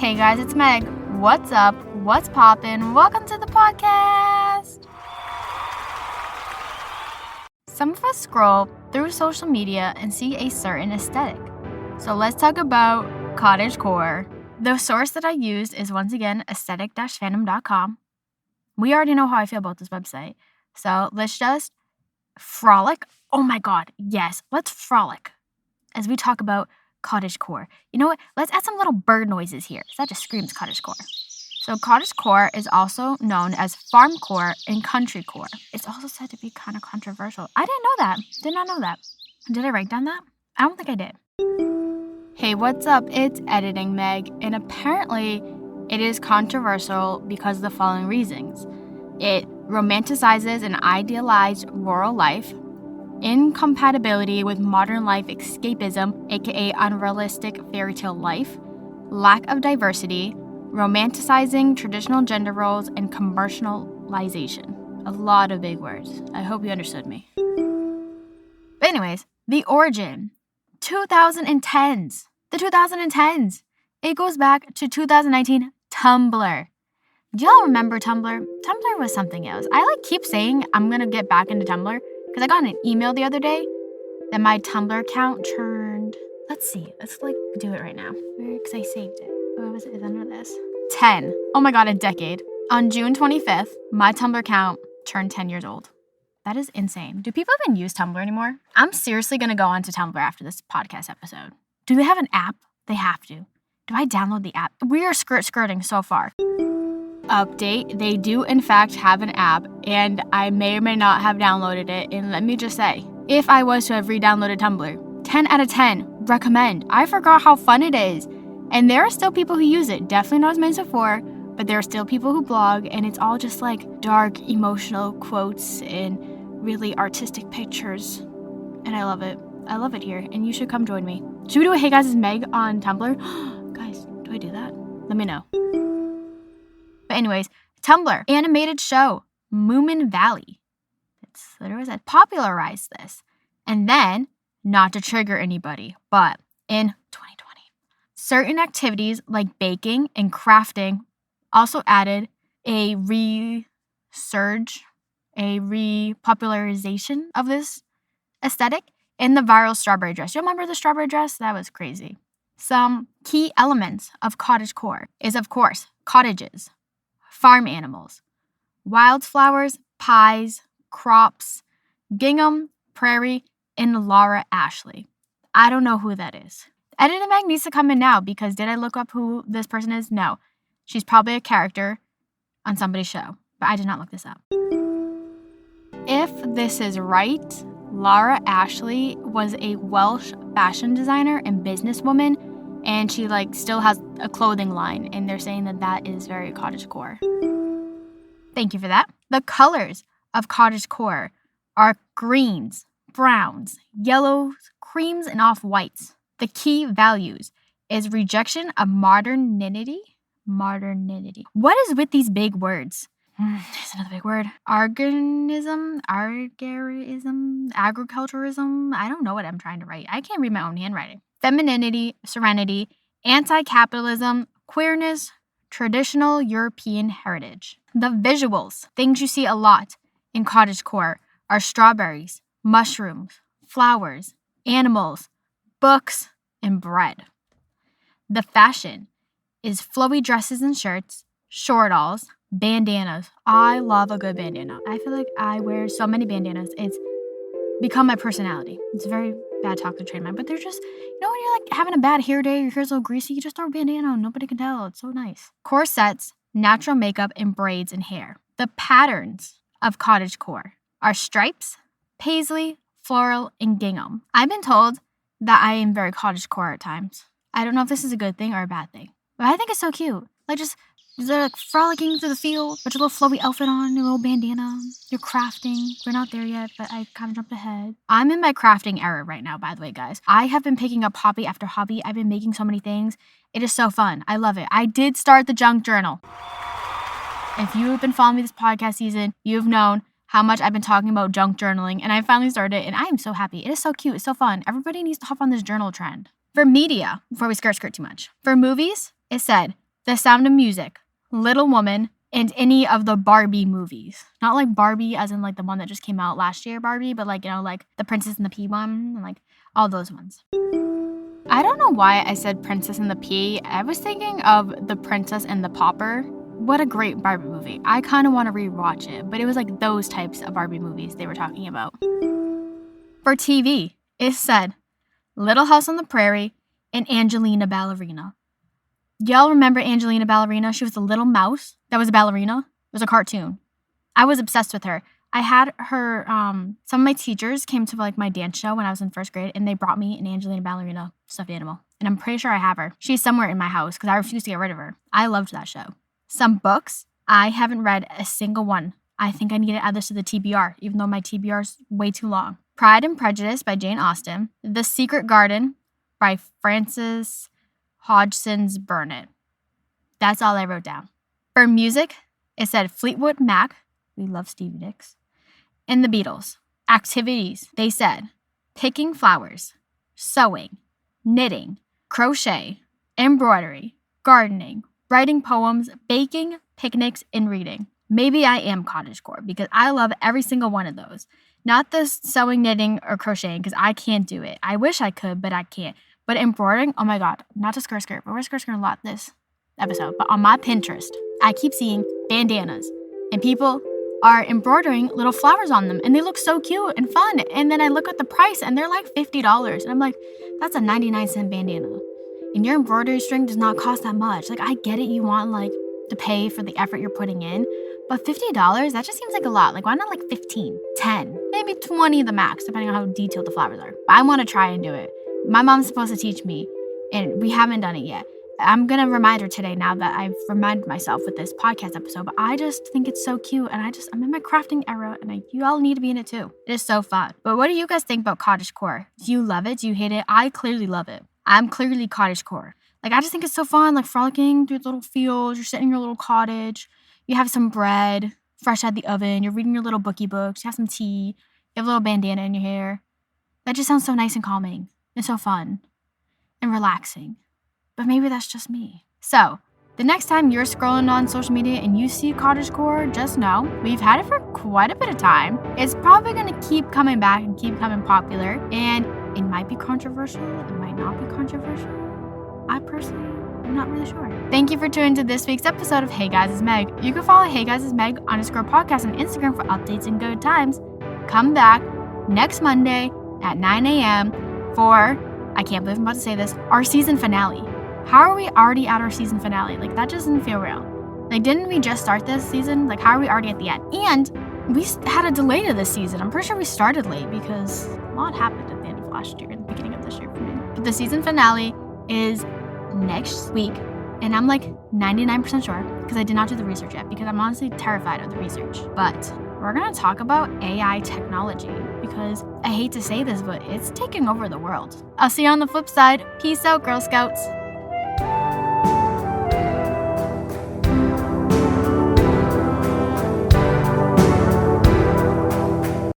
Hey guys, it's Meg. What's up? What's poppin'? Welcome to the podcast. Some of us scroll through social media and see a certain aesthetic. So let's talk about Cottagecore. The source that I used is once again aesthetic-fandom.com. We already know how I feel about this website. So let's just frolic. Oh my god, yes, let's frolic as we talk about Cottagecore. You know what? Let's add some little bird noises here. That just screams Cottagecore. So Cottagecore is also known as farmcore and countrycore. It's also said to be kind of controversial. I didn't know that. Did not know that. Did I write down that? I don't think I did. Hey, what's up? It's Editing Meg, and apparently it is controversial because of the following reasons. It romanticizes an idealized rural life, incompatibility with modern life escapism, aka unrealistic fairy tale life, lack of diversity, romanticizing traditional gender roles, and commercialization. A lot of big words. I hope you understood me. But anyways, the origin. 2010s. The 2010s. It goes back to 2019 Tumblr. Do y'all remember Tumblr? Tumblr was something else. I keep saying I'm going to get back into Tumblr because I got an email the other day that my Tumblr account turned. Let's see. Let's do it right now. Because I saved it. What was it? It's under this. 10. Oh my god, a decade. On June 25th, my Tumblr account turned 10 years old. That is insane. Do people even use Tumblr anymore? I'm seriously going to go on to Tumblr after this podcast episode. Do they have an app? They have to. Do I download the app? We are skirting so far. Update. They do, in fact, have an app, and I may or may not have downloaded it. And let me just say, if I was to have re-downloaded Tumblr, 10 out of 10, recommend. I forgot how fun it is. And there are still people who use it. Definitely not as many as before, but there are still people who blog, and it's all just dark, emotional quotes and really artistic pictures. And I love it. I love it here, and you should come join me. Should we do a Hey Guys, it's Meg on Tumblr? Guys, do I do that? Let me know. But anyways, Tumblr, animated show, Moomin Valley. It's literally said popularized this. And then, not to trigger anybody, but in 2020, certain activities like baking and crafting also added a repopularization of this aesthetic in the viral strawberry dress. You remember the strawberry dress? That was crazy. Some key elements of cottagecore is, of course, cottages, farm animals, wildflowers, pies, crops, gingham, prairie, and Laura Ashley. I don't know who that is. Editing Meg needs to come in now because did I look up who this person is? No. She's probably a character on somebody's show, but I did not look this up. If this is right, Laura Ashley was a Welsh fashion designer and businesswoman, and she still has a clothing line, and they're saying that is very cottagecore. Thank you for that. The colors of cottagecore are greens, browns, yellows, creams, and off-whites. The key values is rejection of modernity. What is with these big words? There's another big word. Argarism, agriculturism. I don't know what I'm trying to write. I can't read my own handwriting. Femininity, serenity, anti-capitalism, queerness, traditional European heritage. The visuals, things you see a lot in cottagecore, are strawberries, mushrooms, flowers, animals, books, and bread. The fashion is flowy dresses and shirts, short-alls, bandanas. I love a good bandana. I feel like I wear so many bandanas. It's become my personality. It's a very bad talk to train mind, but they're just, when you're having a bad hair day, your hair's a little greasy, you just throw a bandana on. Nobody can tell. It's so nice. Corsets, natural makeup, and braids and hair. The patterns of cottagecore are stripes, paisley, floral, and gingham. I've been told that I am very cottagecore at times. I don't know if this is a good thing or a bad thing, but I think it's so cute. They're frolicking through the field with your little flowy outfit on, your little bandana. You're crafting. We're not there yet, but I kind of jumped ahead. I'm in my crafting era right now, by the way, guys. I have been picking up hobby after hobby. I've been making so many things. It is so fun. I love it. I did start the junk journal. If you have been following me this podcast season, you've known how much I've been talking about junk journaling, and I finally started it, and I am so happy. It is so cute. It's so fun. Everybody needs to hop on this journal trend. For media, before we skirt too much. For movies, it said, The Sound of Music, Little Woman, and any of the Barbie movies. Not like Barbie as in like the one that just came out last year, Barbie, but like, like the Princess and the Pea one, and like all those ones. I don't know why I said Princess and the Pea. I was thinking of The Princess and the Pauper. What a great Barbie movie. I kind of want to rewatch it, but it was like those types of Barbie movies they were talking about. For TV, it said Little House on the Prairie and Angelina Ballerina. Y'all remember Angelina Ballerina? She was a little mouse that was a ballerina. It was a cartoon. I was obsessed with her. I had her, some of my teachers came to like my dance show when I was in first grade, and they brought me an Angelina Ballerina stuffed animal. And I'm pretty sure I have her. She's somewhere in my house because I refuse to get rid of her. I loved that show. Some books, I haven't read a single one. I think I need to add this to the TBR, even though my TBR is way too long. Pride and Prejudice by Jane Austen. The Secret Garden by Frances Hodgson's Burnett. That's all I wrote down. For music, it said Fleetwood Mac. We love Stevie Nicks. And the Beatles. Activities, they said picking flowers, sewing, knitting, crochet, embroidery, gardening, writing poems, baking, picnics, and reading. Maybe I am cottagecore because I love every single one of those. Not the sewing, knitting, or crocheting because I can't do it. I wish I could, but I can't. But embroidering, oh my God, not to skirt, but we're skirting a lot this episode. But on my Pinterest, I keep seeing bandanas and people are embroidering little flowers on them and they look so cute and fun. And then I look at the price and they're like $50. And I'm like, that's a 99-cent bandana. And your embroidery string does not cost that much. Like, I get it. You want like to pay for the effort you're putting in, but $50, that just seems like a lot. Like, why not like 15, 10, maybe 20 the max, depending on how detailed the flowers are. But I want to try and do it. My mom's supposed to teach me and we haven't done it yet. I'm going to remind her today now that I've reminded myself with this podcast episode, but I just think it's so cute and I'm in my crafting era and you all need to be in it too. It is so fun. But what do you guys think about cottagecore? Do you love it? Do you hate it? I clearly love it. I'm clearly cottagecore. Like, I just think it's so fun, like frolicking through the little fields. You're sitting in your little cottage. You have some bread fresh out the oven. You're reading your little bookie books. You have some tea. You have a little bandana in your hair. That just sounds so nice and calming. It's so fun and relaxing. But maybe that's just me. So, the next time you're scrolling on social media and you see cottagecore, just know we've had it for quite a bit of time. It's probably going to keep coming back and keep coming popular. And it might be controversial. It might not be controversial. I personally am not really sure. Thank you for tuning to this week's episode of Hey Guys, it's Meg. You can follow Hey Guys, it's Meg _podcast on Instagram for updates and good times. Come back next Monday at 9 a.m. for, I can't believe I'm about to say this, our season finale. How are we already at our season finale? Like, that doesn't feel real. Like, didn't we just start this season? Like, how are we already at the end? And we had a delay to this season. I'm pretty sure we started late because a lot happened at the end of last year and the beginning of this year for me. But the season finale is next week. And I'm like 99% sure because I did not do the research yet because I'm honestly terrified of the research. But we're going to talk about AI technology because I hate to say this, but it's taking over the world. I'll see you on the flip side. Peace out, Girl Scouts.